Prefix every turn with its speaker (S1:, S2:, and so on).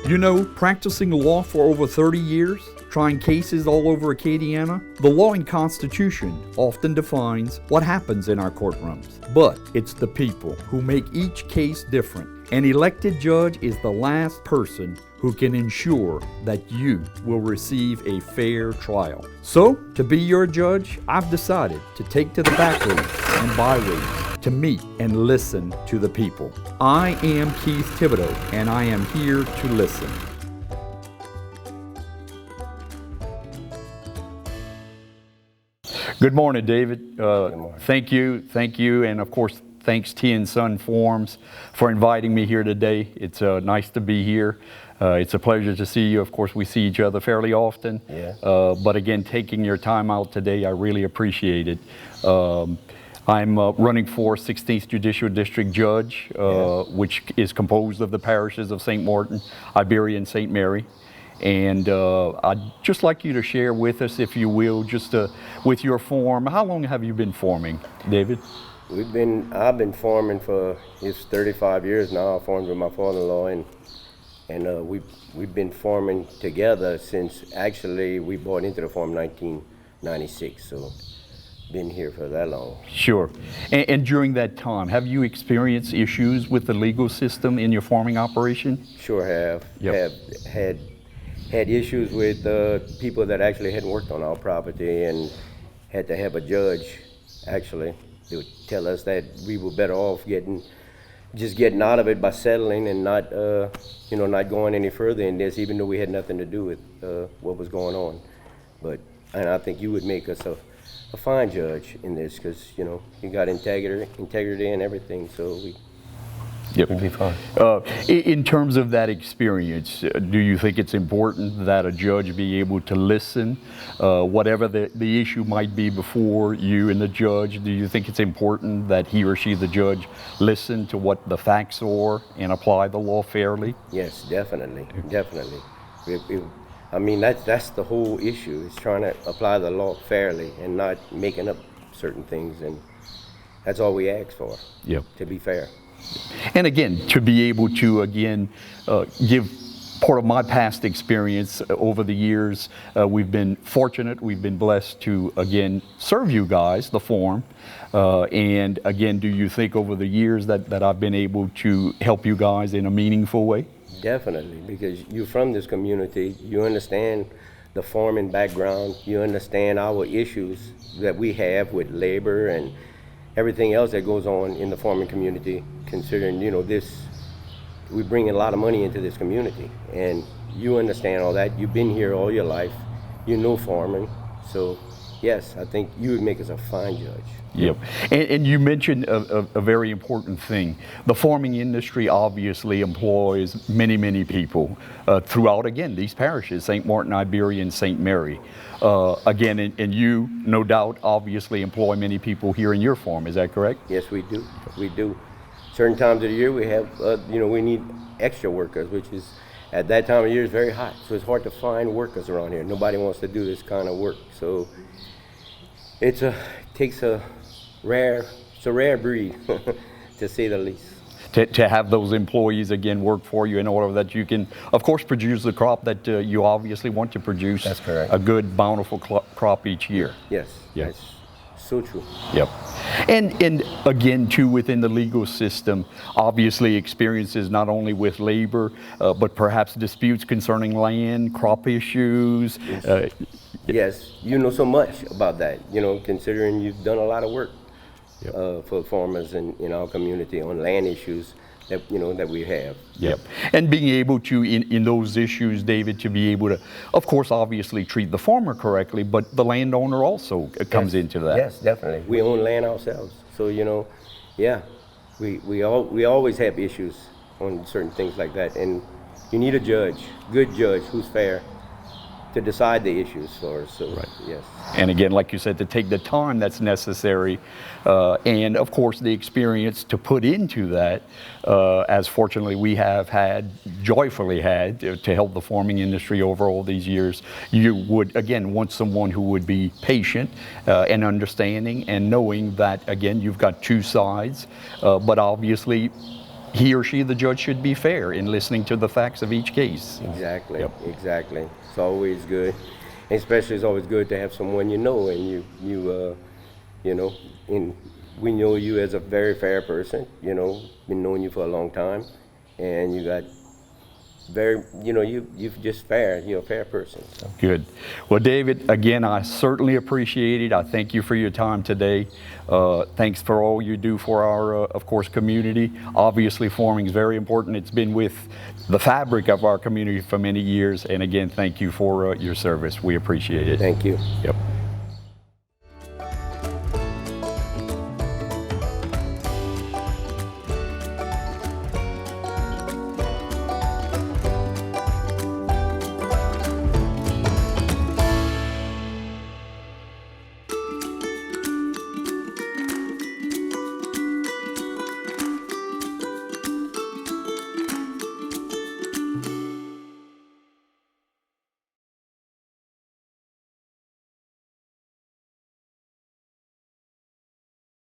S1: You know, practicing law for over 30 years, trying cases all over Acadiana, the law and Constitution often defines what happens in our courtrooms. But it's the people who make each case different. An elected judge is the last person who can ensure that you will receive a fair trial. So, to be your judge, I've decided to take to the back roads and byways to meet and listen to the people. I am Keith Thibodeaux, and I am here to listen. Good morning, David.
S2: Good morning.
S1: Thank you, and of course, thanks T & Son Forms for inviting me here today. It's nice to be here. It's a pleasure to see you. Of course, we see each other fairly often.
S2: Yeah.
S1: But again, taking your time out today, I really appreciate it. I'm running for 16th Judicial District Judge, which is composed of the parishes of St. Martin, Iberia, and St. Mary. And I'd just like you to share with us, if you will, just with your form. How long have you been forming, David?
S2: I've been forming for, it's 35 years now. I formed with my father-in-law, and we've been forming together since actually we bought into the form 1996. So been here for that long.
S1: Sure. And during that time, have you experienced issues with the legal system in your farming operation?
S2: Sure have.
S1: Yep.
S2: Have had issues with people that actually hadn't worked on our property and had to have a judge actually to tell us that we were better off getting out of it by settling and not not going any further in this, even though we had nothing to do with what was going on. And I think you would make us a fine judge in this, because you got integrity and everything. So
S1: Yep.
S2: we'd be fine.
S1: In terms of that experience, do you think it's important that a judge be able to listen, whatever the issue might be before you and the judge? Do you think it's important that he or she, the judge, listen to what the facts are and apply the law fairly?
S2: Yes, definitely. I mean, that's the whole issue, is trying to apply the law fairly and not making up certain things, and that's all we ask for.
S1: Yep.
S2: To be fair.
S1: And again, to be able to, give part of my past experience over the years, we've been fortunate, we've been blessed to, again, serve you guys, the form. And again, do you think over the years that I've been able to help you guys in a meaningful way?
S2: Definitely, because you're from this community, you understand the farming background, you understand our issues that we have with labor and everything else that goes on in the farming community, considering, we bring a lot of money into this community, and you understand all that. You've been here all your life, you know farming, so yes, I think you would make us a fine judge.
S1: Yep. And you mentioned a very important thing. The farming industry obviously employs many, many people throughout, again, these parishes, St. Martin, Iberia, and St. Mary. Again, and you, no doubt, obviously employ many people here in your farm. Is that correct?
S2: Yes, we do. We do. Certain times of the year we have, we need extra workers, which is, at that time of year, is very hot. So it's hard to find workers around here. Nobody wants to do this kind of work. So it takes a rare breed, to say the least.
S1: To have those employees, again, work for you in order that you can, of course, produce the crop that you obviously want to produce.
S2: That's correct.
S1: A good, bountiful crop each year.
S2: Yes,
S1: Yes.
S2: that's so true.
S1: Yep. And again, too, within the legal system, obviously experiences not only with labor, but perhaps disputes concerning land, crop issues.
S2: Yes. Yes, you know so much about that, considering you've done a lot of work.
S1: Yep.
S2: For farmers in our community on land issues that we have.
S1: Yep. And being able to, in those issues, David, to be able to, of course, obviously treat the farmer correctly, but the landowner also comes into that.
S2: Yes, definitely. We own land ourselves, so we always have issues on certain things like that, and you need a good judge who's fair, to decide the issues for us. So,
S1: right.
S2: Yes.
S1: And again, like you said, to take the time that's necessary, and of course the experience to put into that, as fortunately we have joyfully had, to help the farming industry over all these years. You would, again, want someone who would be patient and understanding, and knowing that, again, you've got two sides, but obviously he or she, the judge, should be fair in listening to the facts of each case.
S2: Exactly,
S1: Yep.
S2: exactly. It's always good. And especially it's always good to have someone you know, and you know, and we know you as a very fair person, you know, been knowing you for a long time, and you got very, you know, you're just fair, you're a fair person. So.
S1: Good. Well, David, again, I certainly appreciate it. I thank you for your time today. Thanks for all you do for our, of course, community. Obviously, farming is very important. It's been with the fabric of our community for many years. And again, thank you for your service. We appreciate it.
S2: Thank you.
S1: Yep.